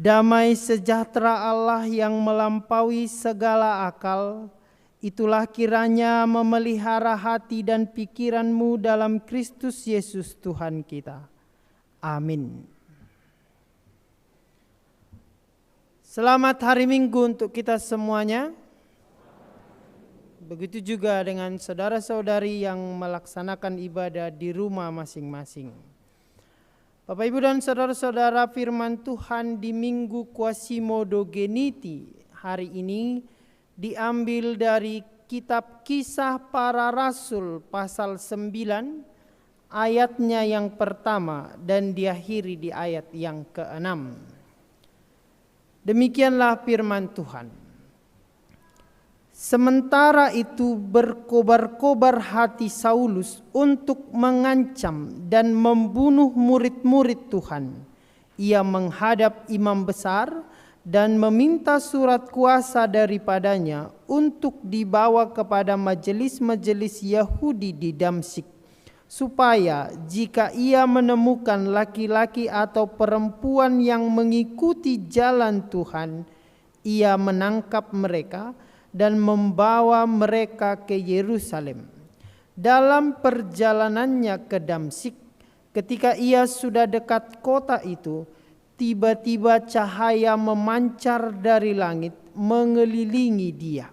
Damai sejahtera Allah yang melampaui segala akal, itulah kiranya memelihara hati dan pikiranmu dalam Kristus Yesus Tuhan kita. Amin. Selamat hari Minggu untuk kita semuanya. Begitu juga dengan saudara-saudari yang melaksanakan ibadah di rumah masing-masing. Bapak Ibu dan saudara-saudara, firman Tuhan di Minggu Quasimodo hari ini diambil dari kitab Kisah Para Rasul pasal 9 ayatnya yang pertama dan diakhiri di ayat yang ke-6. Demikianlah firman Tuhan. Sementara itu berkobar-kobar hati Saulus untuk mengancam dan membunuh murid-murid Tuhan. Ia menghadap imam besar dan meminta surat kuasa daripadanya untuk dibawa kepada majelis-majelis Yahudi di Damsyik, supaya jika ia menemukan laki-laki atau perempuan yang mengikuti jalan Tuhan, ia menangkap mereka dan membawa mereka ke Yerusalem. Dalam perjalanannya ke Damsyik, ketika ia sudah dekat kota itu, tiba-tiba cahaya memancar dari langit mengelilingi dia.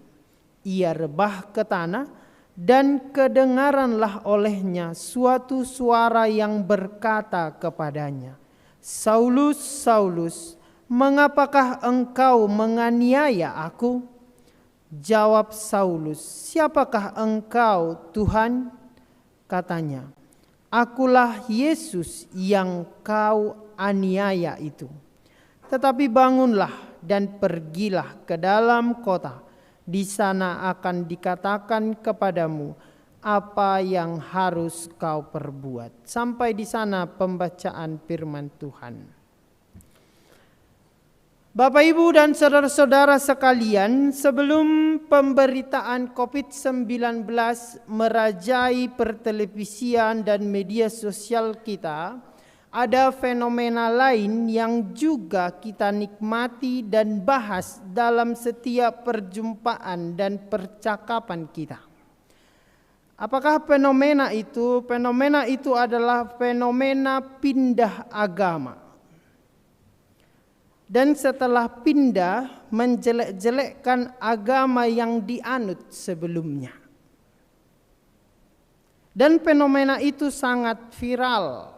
Ia rebah ke tanah, dan kedengaranlah olehnya suatu suara yang berkata kepadanya, "Saulus, Saulus, mengapakah engkau menganiaya aku?" Jawab Saulus, "Siapakah engkau, Tuhan?" Katanya, "Akulah Yesus yang kau aniaya itu. Tetapi bangunlah dan pergilah ke dalam kota. Di sana akan dikatakan kepadamu apa yang harus kau perbuat." Sampai di sana pembacaan firman Tuhan. Bapak Ibu dan saudara-saudara sekalian, sebelum pemberitaan COVID-19 merajai pertelevisian dan media sosial kita, ada fenomena lain yang juga kita nikmati dan bahas dalam setiap perjumpaan dan percakapan kita. Apakah fenomena itu? Fenomena itu adalah fenomena pindah agama. Dan setelah pindah, menjelek-jelekkan agama yang dianut sebelumnya. Dan fenomena itu sangat viral.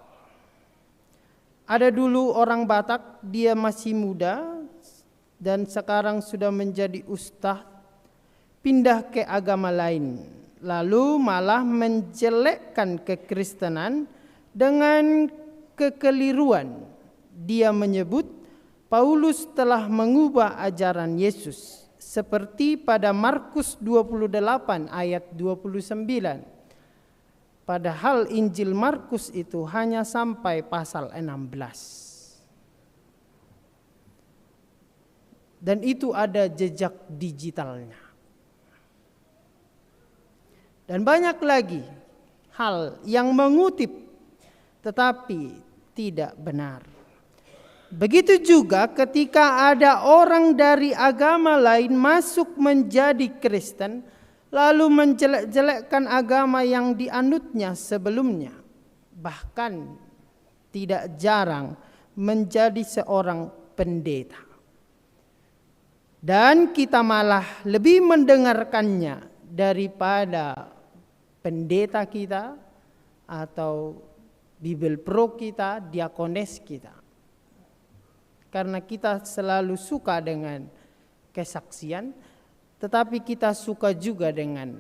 Ada dulu orang Batak, dia masih muda dan sekarang sudah menjadi ustaz, pindah ke agama lain, lalu malah menjelekkan kekristenan dengan kekeliruan. Dia menyebut Paulus telah mengubah ajaran Yesus, seperti pada Markus 28 ayat 29. Padahal Injil Markus itu hanya sampai pasal 16. Dan itu ada jejak digitalnya. Dan banyak lagi hal yang mengutip tetapi tidak benar. Begitu juga ketika ada orang dari agama lain masuk menjadi Kristen, lalu menjelek-jelekkan agama yang dianutnya sebelumnya. Bahkan tidak jarang menjadi seorang pendeta. Dan kita malah lebih mendengarkannya daripada pendeta kita atau Bible Pro kita, diakones kita. Karena kita selalu suka dengan kesaksian, tetapi kita suka juga dengan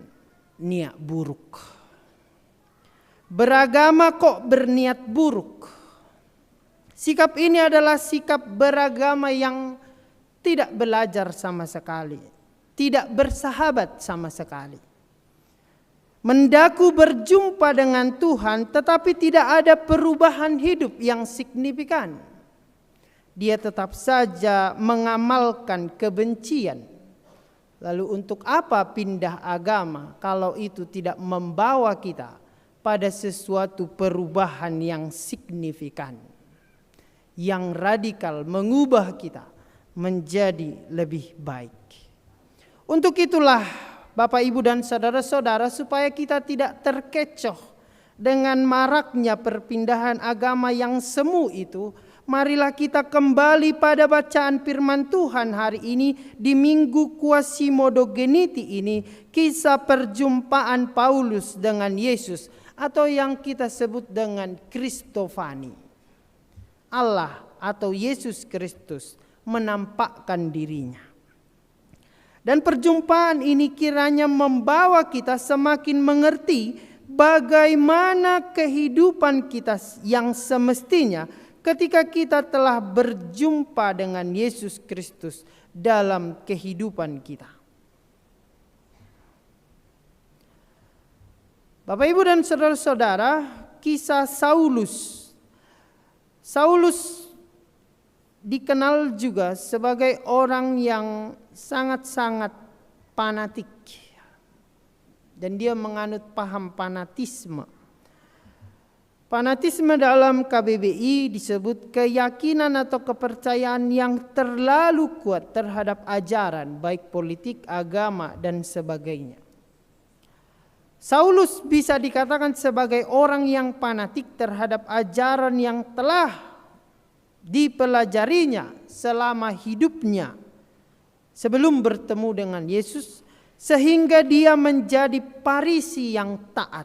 niat buruk. Beragama kok berniat buruk? Sikap ini adalah sikap beragama yang tidak belajar sama sekali, tidak bersahabat sama sekali. Mendaku berjumpa dengan Tuhan, tetapi tidak ada perubahan hidup yang signifikan. Dia tetap saja mengamalkan kebencian. Lalu untuk apa pindah agama kalau itu tidak membawa kita pada sesuatu perubahan yang signifikan? yang radikal mengubah kita menjadi lebih baik. Untuk itulah Bapak, Ibu, dan saudara-saudara, supaya kita tidak terkecoh dengan maraknya perpindahan agama yang semu itu, marilah kita kembali pada bacaan firman Tuhan hari ini di Minggu Quasimodogeniti ini, kisah perjumpaan Paulus dengan Yesus atau yang kita sebut dengan Kristofani. Allah atau Yesus Kristus menampakkan dirinya. Dan perjumpaan ini kiranya membawa kita semakin mengerti bagaimana kehidupan kita yang semestinya ketika kita telah berjumpa dengan Yesus Kristus dalam kehidupan kita. Bapak, Ibu, dan saudara-saudara, kisah Saulus. Saulus dikenal juga sebagai orang yang sangat-sangat fanatik. Dan dia menganut paham fanatisme. Fanatisme dalam KBBI disebut keyakinan atau kepercayaan yang terlalu kuat terhadap ajaran, baik politik, agama, dan sebagainya. Saulus bisa dikatakan sebagai orang yang fanatik terhadap ajaran yang telah dipelajarinya selama hidupnya sebelum bertemu dengan Yesus, sehingga dia menjadi Farisi yang taat.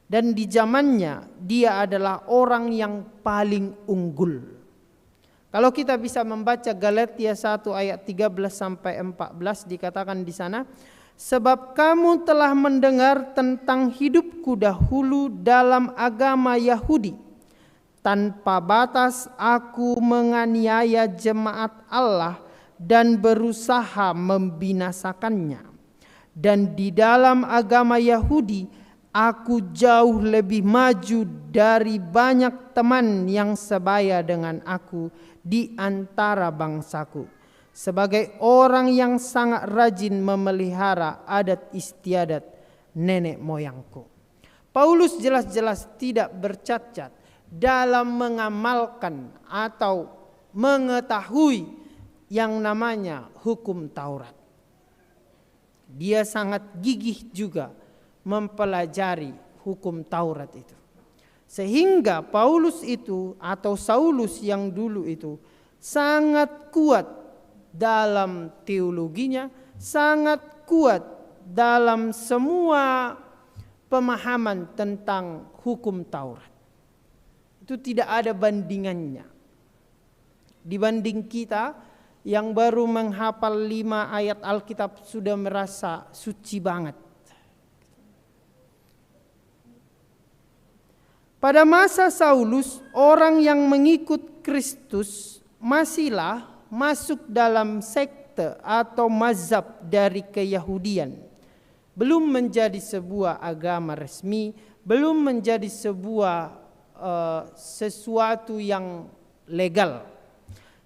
Dan di zamannya dia adalah orang yang paling unggul. Kalau kita bisa membaca Galatia 1 ayat 13 sampai 14, dikatakan di sana, sebab kamu telah mendengar tentang hidupku dahulu dalam agama Yahudi. Tanpa batas aku menganiaya jemaat Allah dan berusaha membinasakannya. Dan di dalam agama Yahudi aku jauh lebih maju dari banyak teman yang sebaya dengan aku di antara bangsaku, sebagai orang yang sangat rajin memelihara adat istiadat nenek moyangku. Paulus jelas-jelas tidak bercacat dalam mengamalkan atau mengetahui yang namanya hukum Taurat. Dia sangat gigih juga mempelajari hukum Taurat itu. Sehingga Paulus itu atau Saulus yang dulu itu sangat kuat dalam teologinya, sangat kuat dalam semua pemahaman tentang hukum Taurat. Itu tidak ada bandingannya. Dibanding kita yang baru menghafal 5 ayat Alkitab sudah merasa suci banget. Pada masa Saulus, orang yang mengikut Kristus masihlah masuk dalam sekte atau mazhab dari keyahudian. Belum menjadi sebuah agama resmi, belum menjadi sebuah sesuatu yang legal,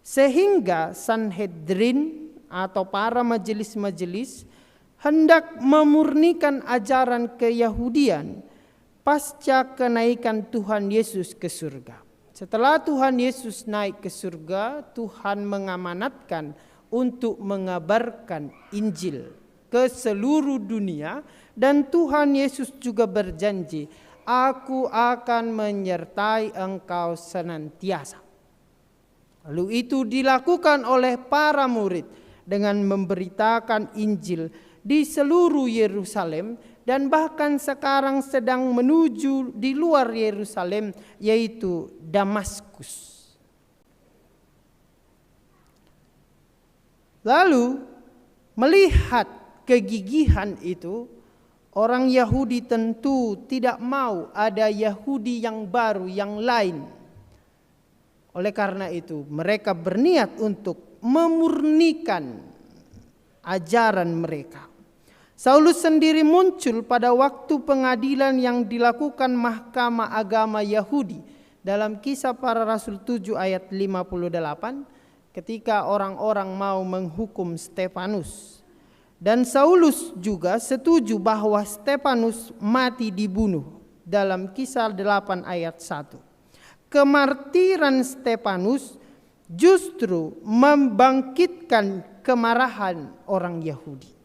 sehingga Sanhedrin atau para majelis-majelis hendak memurnikan ajaran keyahudian pasca kenaikan Tuhan Yesus ke surga. Setelah Tuhan Yesus naik ke surga, Tuhan mengamanatkan untuk mengabarkan Injil ke seluruh dunia, dan Tuhan Yesus juga berjanji, aku akan menyertai engkau senantiasa. Lalu itu dilakukan oleh para murid dengan memberitakan Injil di seluruh Yerusalem, dan bahkan sekarang sedang menuju di luar Yerusalem, yaitu Damaskus. Lalu melihat kegigihan itu, orang Yahudi tentu tidak mau ada Yahudi yang baru, yang lain. Oleh karena itu mereka berniat untuk memurnikan ajaran mereka. Saulus sendiri muncul pada waktu pengadilan yang dilakukan Mahkamah Agama Yahudi dalam Kisah Para Rasul 7 ayat 58, ketika orang-orang mau menghukum Stefanus. Dan Saulus juga setuju bahwa Stefanus mati dibunuh dalam Kisah 8 ayat 1. kemartiran Stefanus justru membangkitkan kemarahan orang Yahudi.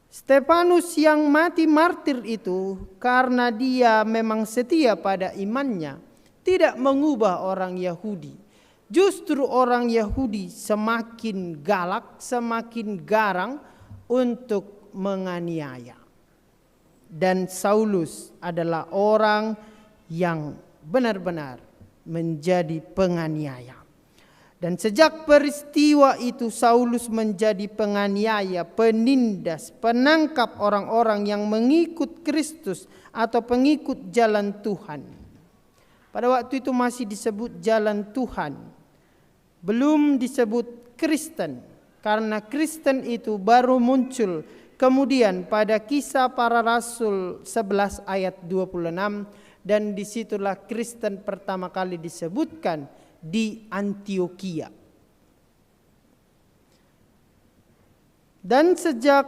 Stefanus yang mati martir itu karena dia memang setia pada imannya, tidak mengubah orang Yahudi. Justru orang Yahudi semakin galak, semakin garang untuk menganiaya. Dan Saulus adalah orang yang benar-benar menjadi penganiaya. Dan sejak peristiwa itu Saulus menjadi penganiaya, penindas, penangkap orang-orang yang mengikut Kristus atau pengikut jalan Tuhan. Pada waktu itu masih disebut jalan Tuhan, belum disebut Kristen, karena Kristen itu baru muncul kemudian pada Kisah Para Rasul 11 ayat 26, dan disitulah Kristen pertama kali disebutkan di Antioquia. Dan sejak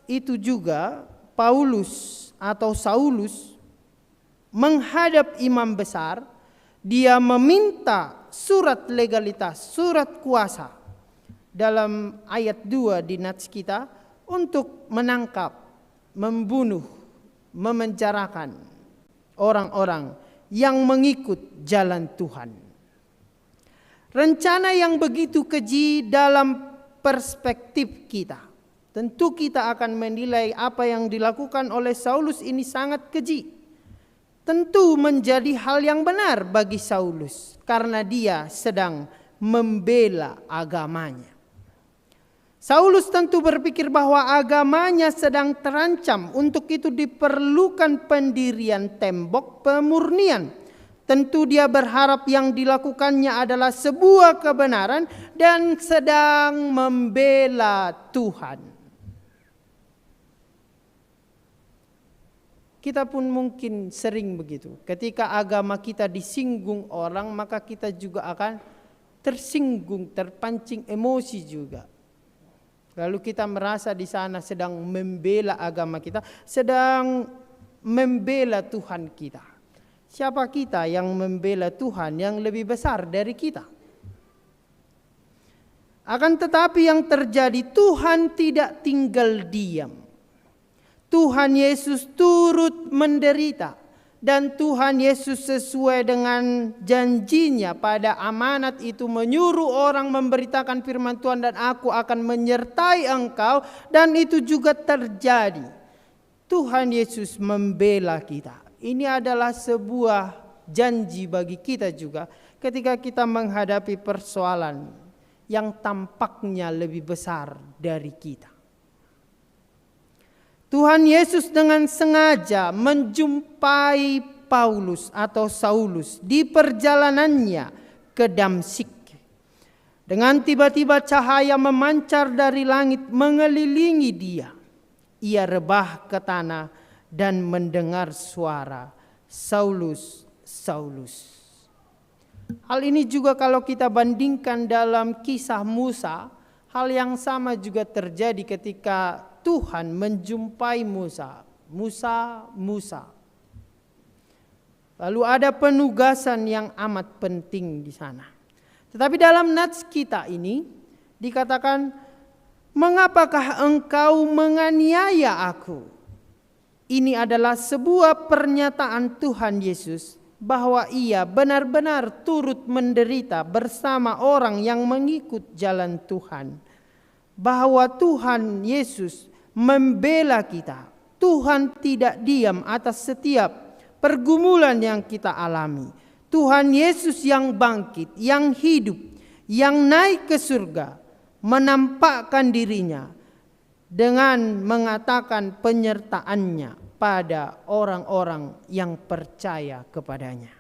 itu juga Paulus atau Saulus menghadap imam besar, dia meminta surat legalitas, surat kuasa dalam ayat 2 di nats kita untuk menangkap, membunuh, memenjarakan orang-orang yang mengikut jalan Tuhan. Rencana yang begitu keji dalam perspektif kita. Tentu kita akan menilai apa yang dilakukan oleh Saulus ini sangat keji. Tentu menjadi hal yang benar bagi Saulus karena dia sedang membela agamanya. Saulus tentu berpikir bahwa agamanya sedang terancam. Untuk itu diperlukan pendirian tembok pemurnian. Tentu dia berharap yang dilakukannya adalah sebuah kebenaran dan sedang membela Tuhan. Kita pun mungkin sering begitu. Ketika agama kita disinggung orang, maka kita juga akan tersinggung, terpancing emosi juga. Lalu kita merasa di sana sedang membela agama kita, sedang membela Tuhan kita. Siapa kita yang membela Tuhan yang lebih besar dari kita? Akan tetapi yang terjadi, Tuhan tidak tinggal diam. Tuhan Yesus turut menderita. Dan Tuhan Yesus sesuai dengan janjinya pada amanat itu menyuruh orang memberitakan firman Tuhan, dan aku akan menyertai engkau. Dan itu juga terjadi. Tuhan Yesus membela kita. Ini adalah sebuah janji bagi kita juga ketika kita menghadapi persoalan yang tampaknya lebih besar dari kita. Tuhan Yesus dengan sengaja menjumpai Paulus atau Saulus di perjalanannya ke Damsyik. Dengan tiba-tiba cahaya memancar dari langit mengelilingi dia. Ia rebah ke tanah dan mendengar suara, Saulus, Saulus. Hal ini juga kalau kita bandingkan dalam kisah Musa, hal yang sama juga terjadi ketika Tuhan menjumpai Musa. Musa, Musa. Lalu ada penugasan yang amat penting di sana. Tetapi dalam nats kita ini dikatakan, mengapakah engkau menganiaya aku? Ini adalah sebuah pernyataan Tuhan Yesus bahwa ia benar-benar turut menderita bersama orang yang mengikut jalan Tuhan. Bahwa Tuhan Yesus membela kita. Tuhan tidak diam atas setiap pergumulan yang kita alami. Tuhan Yesus yang bangkit, yang hidup, yang naik ke surga, menampakkan dirinya dengan mengatakan penyertaannya pada orang-orang yang percaya kepadanya.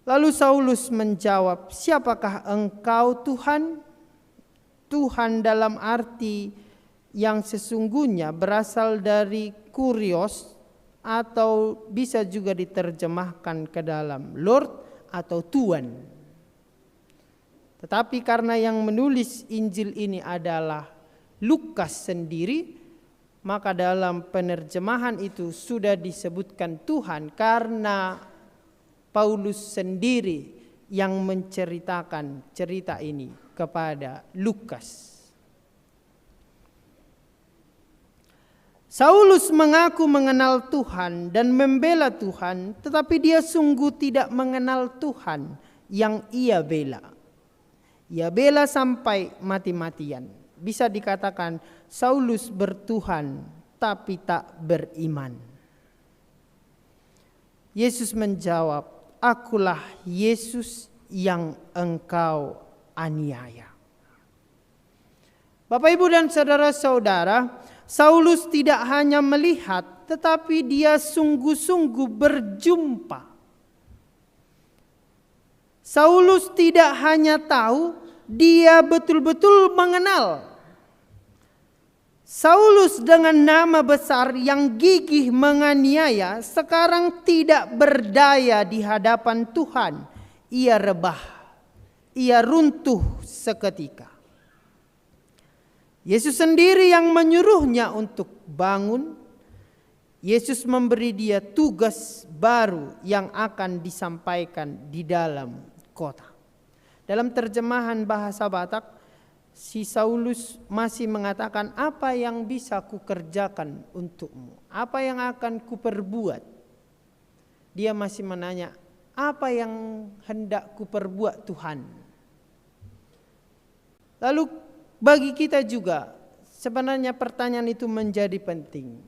Lalu Saulus menjawab, siapakah engkau Tuhan? Tuhan dalam arti yang sesungguhnya berasal dari kurios atau bisa juga diterjemahkan ke dalam Lord atau Tuan. Tetapi karena yang menulis Injil ini adalah Lukas sendiri, Maka dalam penerjemahan itu sudah disebutkan Tuhan karena Paulus sendiri yang menceritakan cerita ini kepada Lukas. Saulus mengaku mengenal Tuhan dan membela Tuhan, tetapi dia sungguh tidak mengenal Tuhan yang ia bela. Ia bela sampai mati-matian. Bisa dikatakan Saulus bertuhan tapi tak beriman. Yesus menjawab, "Akulah Yesus yang engkau aniaya." Bapak, Ibu, dan saudara-saudara, Saulus tidak hanya melihat, tetapi dia sungguh-sungguh berjumpa. Saulus tidak hanya tahu, dia betul-betul mengenal. Saulus dengan nama besar yang gigih menganiaya sekarang tidak berdaya di hadapan Tuhan. Ia rebah, ia runtuh seketika. Yesus sendiri yang menyuruhnya untuk bangun. Yesus memberi dia tugas baru yang akan disampaikan di dalam kota. Dalam terjemahan bahasa Batak, si Saulus masih mengatakan, "Apa yang bisa kukerjakan untukmu? Apa yang akan kuperbuat?" Dia masih menanya, "Apa yang hendak kuperbuat Tuhan?" Lalu bagi kita juga sebenarnya pertanyaan itu menjadi penting.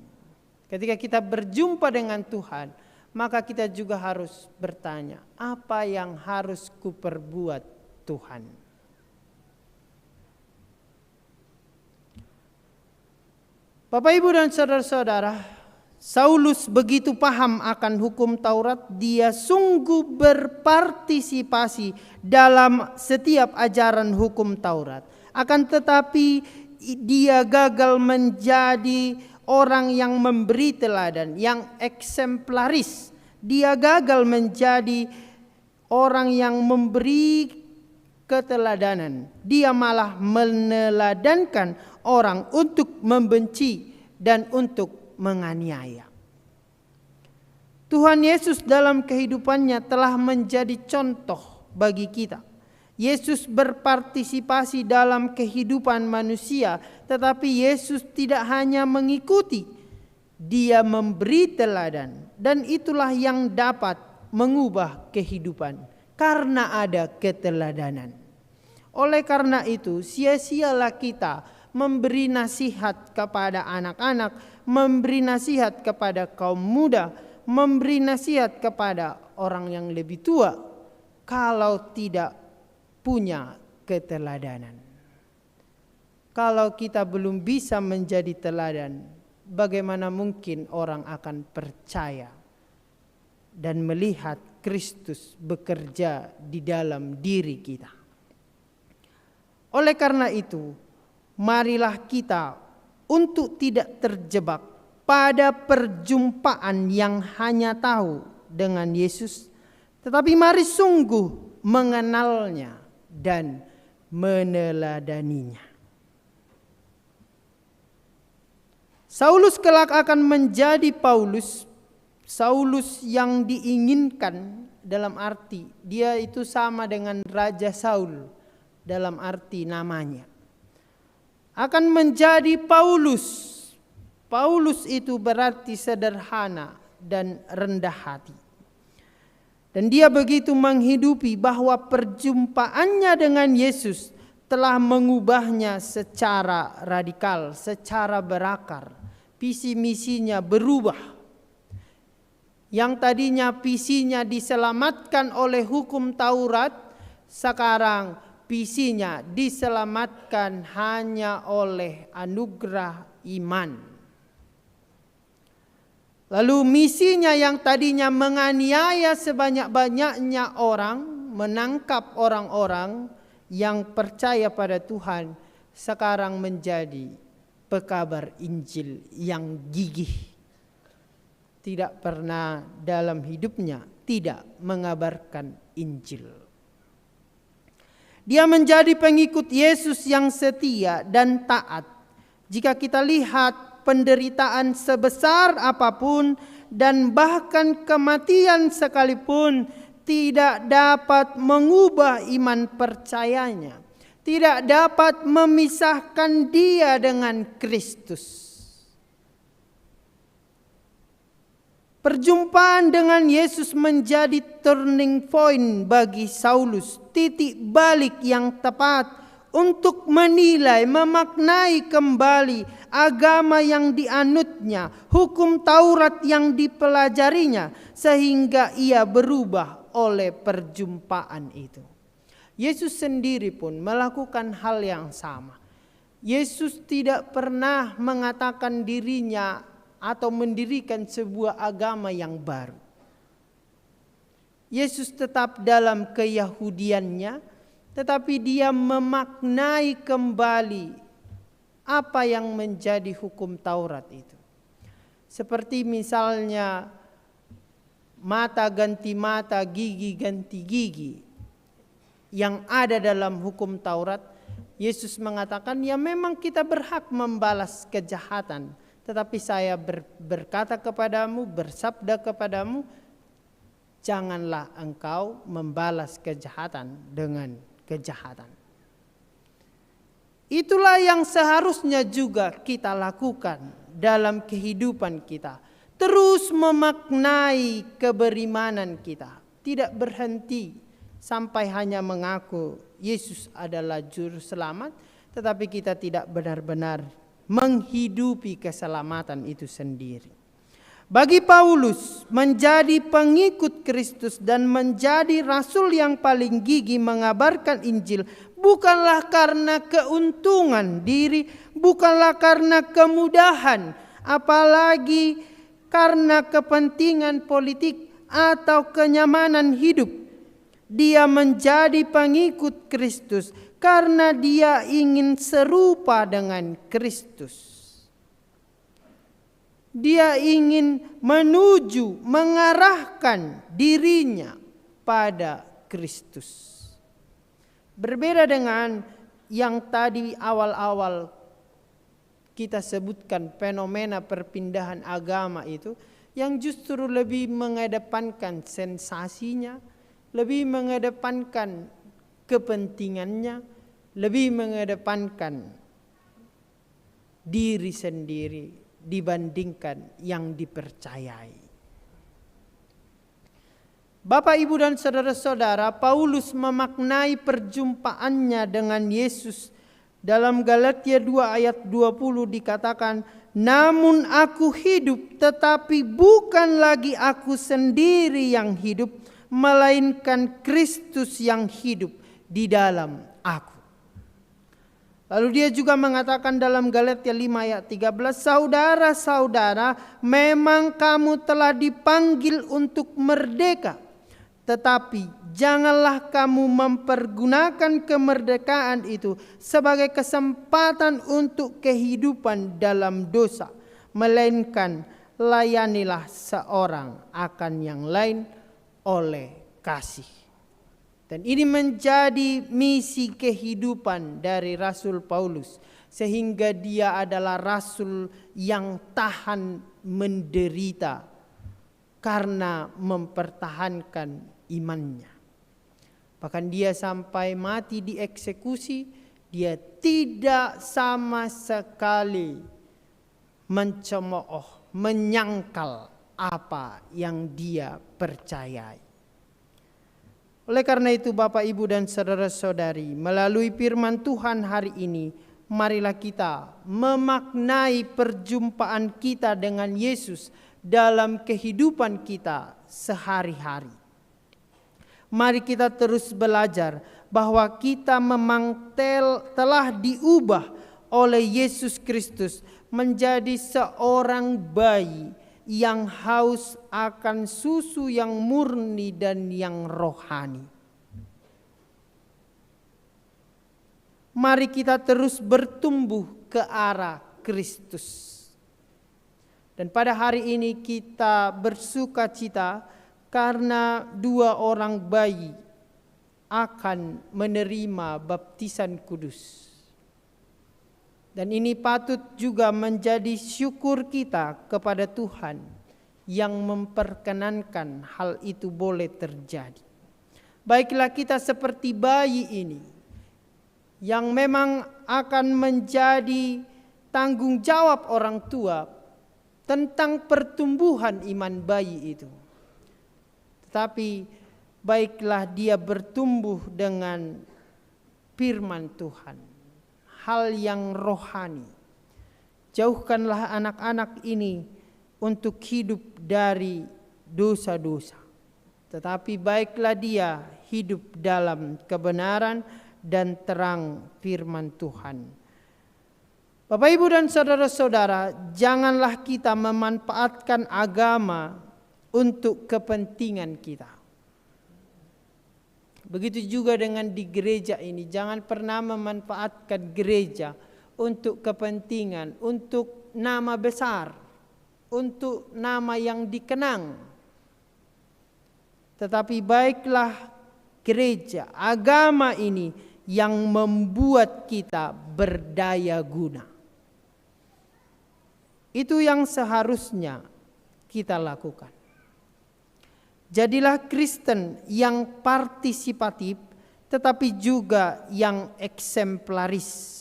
Ketika kita berjumpa dengan Tuhan, maka kita juga harus bertanya, apa yang harus kuperbuat Tuhan? Bapak, Ibu, dan saudara-saudara, Saulus begitu paham akan hukum Taurat, dia sungguh berpartisipasi dalam setiap ajaran hukum Taurat. Akan tetapi dia gagal menjadi orang yang memberi teladan, yang eksemplaris. Dia gagal menjadi orang yang memberi keteladanan. Dia malah meneladankan orang untuk membenci dan untuk menganiaya. Tuhan Yesus dalam kehidupannya telah menjadi contoh bagi kita. Yesus berpartisipasi dalam kehidupan manusia, tetapi Yesus tidak hanya mengikuti, dia memberi teladan, dan itulah yang dapat mengubah kehidupan karena ada keteladanan. Oleh karena itu, sia-sialah kita memberi nasihat kepada anak-anak, memberi nasihat kepada kaum muda, memberi nasihat kepada orang yang lebih tua, kalau tidak punya keteladanan. Kalau kita belum bisa menjadi teladan, bagaimana mungkin orang akan percaya dan melihat Kristus bekerja di dalam diri kita? Oleh karena itu, marilah kita untuk tidak terjebak pada perjumpaan yang hanya tahu dengan Yesus, tetapi mari sungguh mengenalnya dan meneladaninya. Saulus kelak akan menjadi Paulus. Saulus yang diinginkan dalam arti dia itu sama dengan Raja Saul dalam arti namanya. Akan menjadi Paulus. Paulus itu berarti sederhana dan rendah hati. Dan dia begitu menghidupi bahwa perjumpaannya dengan Yesus telah mengubahnya secara radikal, secara berakar. Visi misinya berubah. Yang tadinya visinya diselamatkan oleh hukum Taurat, sekarang visinya diselamatkan hanya oleh anugerah iman. Lalu misinya yang tadinya menganiaya sebanyak-banyaknya orang, menangkap orang-orang yang percaya pada Tuhan, sekarang menjadi pekabar Injil yang gigih. Tidak pernah dalam hidupnya tidak mengabarkan Injil. Dia menjadi pengikut Yesus yang setia dan taat. Jika kita lihat penderitaan sebesar apapun dan bahkan kematian sekalipun tidak dapat mengubah iman percayanya, tidak dapat memisahkan dia dengan Kristus. Perjumpaan dengan Yesus menjadi turning point bagi Saulus, titik balik yang tepat untuk menilai, memaknai kembali agama yang dianutnya, hukum Taurat yang dipelajarinya, sehingga ia berubah oleh perjumpaan itu. Yesus sendiri pun melakukan hal yang sama. Yesus tidak pernah mengatakan dirinya atau mendirikan sebuah agama yang baru. Yesus tetap dalam keyahudiannya, tetapi dia memaknai kembali apa yang menjadi hukum Taurat itu. Seperti misalnya mata ganti mata, gigi ganti gigi yang ada dalam hukum Taurat. Yesus mengatakan, ya memang kita berhak membalas kejahatan, tetapi saya berkata kepadamu, bersabda kepadamu, janganlah engkau membalas kejahatan dengan kejahatan. Itulah yang seharusnya juga kita lakukan dalam kehidupan kita. Terus memaknai keberimanan kita. Tidak berhenti sampai hanya mengaku Yesus adalah juru selamat, tetapi kita tidak benar-benar menghidupi keselamatan itu sendiri. Bagi Paulus, menjadi pengikut Kristus dan menjadi rasul yang paling gigih mengabarkan Injil bukanlah karena keuntungan diri, bukanlah karena kemudahan, apalagi karena kepentingan politik atau kenyamanan hidup. Dia menjadi pengikut Kristus karena dia ingin serupa dengan Kristus. Dia ingin menuju, mengarahkan dirinya pada Kristus. Berbeda dengan yang tadi awal-awal kita sebutkan, fenomena perpindahan agama itu, yang justru lebih mengedepankan sensasinya, lebih mengedepankan kepentingannya, lebih mengedepankan diri sendiri dibandingkan yang dipercayai. Bapak, Ibu dan saudara-saudara, Paulus memaknai perjumpaannya dengan Yesus. Dalam Galatia 2 ayat 20 dikatakan, namun aku hidup, tetapi bukan lagi aku sendiri yang hidup, melainkan Kristus yang hidup di dalam aku. Lalu dia juga mengatakan dalam Galatia 5 ayat 13, saudara-saudara, memang kamu telah dipanggil untuk merdeka. Tetapi janganlah kamu mempergunakan kemerdekaan itu sebagai kesempatan untuk kehidupan dalam dosa. Melainkan layanilah seorang akan yang lain oleh kasih. Dan ini menjadi misi kehidupan dari Rasul Paulus. Sehingga dia adalah rasul yang tahan menderita karena mempertahankan imannya. Bahkan dia sampai mati dieksekusi, dia tidak sama sekali mencemooh, menyangkal apa yang dia percayai. Oleh karena itu Bapak, Ibu dan saudara-saudari, melalui firman Tuhan hari ini, marilah kita memaknai perjumpaan kita dengan Yesus dalam kehidupan kita sehari-hari. Mari kita terus belajar bahwa kita memang telah diubah oleh Yesus Kristus menjadi seorang bayi yang haus akan susu yang murni dan yang rohani. Mari kita terus bertumbuh ke arah Kristus. Dan pada hari ini kita bersuka cita karena 2 orang bayi akan menerima baptisan kudus. Dan ini patut juga menjadi syukur kita kepada Tuhan yang memperkenankan hal itu boleh terjadi. Baiklah kita seperti bayi ini yang memang akan menjadi tanggung jawab orang tua tentang pertumbuhan iman bayi itu. Tetapi baiklah dia bertumbuh dengan firman Tuhan, hal yang rohani. Jauhkanlah anak-anak ini untuk hidup dari dosa-dosa. Tetapi baiklah dia hidup dalam kebenaran dan terang firman Tuhan. Bapak, Ibu, dan saudara-saudara, janganlah kita memanfaatkan agama untuk kepentingan kita. Begitu juga dengan di gereja ini, jangan pernah memanfaatkan gereja untuk kepentingan, untuk nama besar, untuk nama yang dikenang. Tetapi baiklah gereja, agama ini yang membuat kita berdaya guna. Itu yang seharusnya kita lakukan. Jadilah Kristen yang partisipatif tetapi juga yang eksemplaris.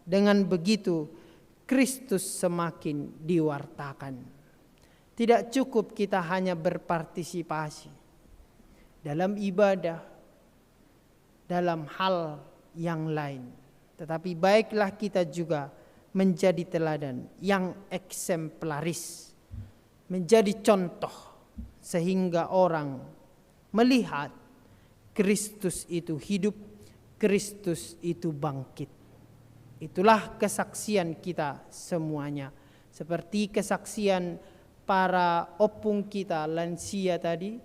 Dengan begitu Kristus semakin diwartakan. Tidak cukup kita hanya berpartisipasi dalam ibadah, dalam hal yang lain. Tetapi baiklah kita juga menjadi teladan yang eksemplaris, menjadi contoh sehingga orang melihat Kristus itu hidup, Kristus itu bangkit. Itulah kesaksian kita semuanya. Seperti kesaksian para opung kita lansia tadi,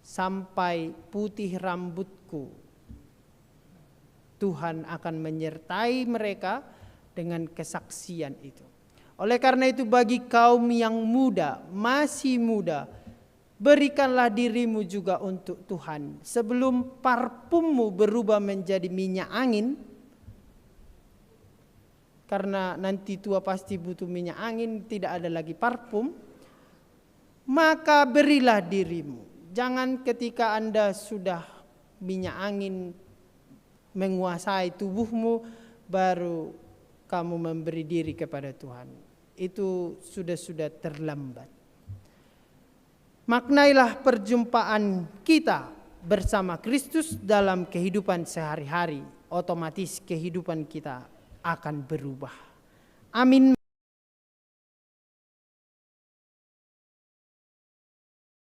sampai putih rambutku, Tuhan akan menyertai mereka dengan kesaksian itu. Oleh karena itu bagi kaum yang muda, masih muda, berikanlah dirimu juga untuk Tuhan. Sebelum parfummu berubah menjadi minyak angin, karena nanti tua pasti butuh minyak angin, tidak ada lagi parfum, maka berilah dirimu. Jangan ketika Anda sudah minyak angin menguasai tubuhmu, baru kamu memberi diri kepada Tuhan. Itu sudah terlambat. Maknailah perjumpaan kita bersama Kristus dalam kehidupan sehari-hari. Otomatis kehidupan kita akan berubah. Amin.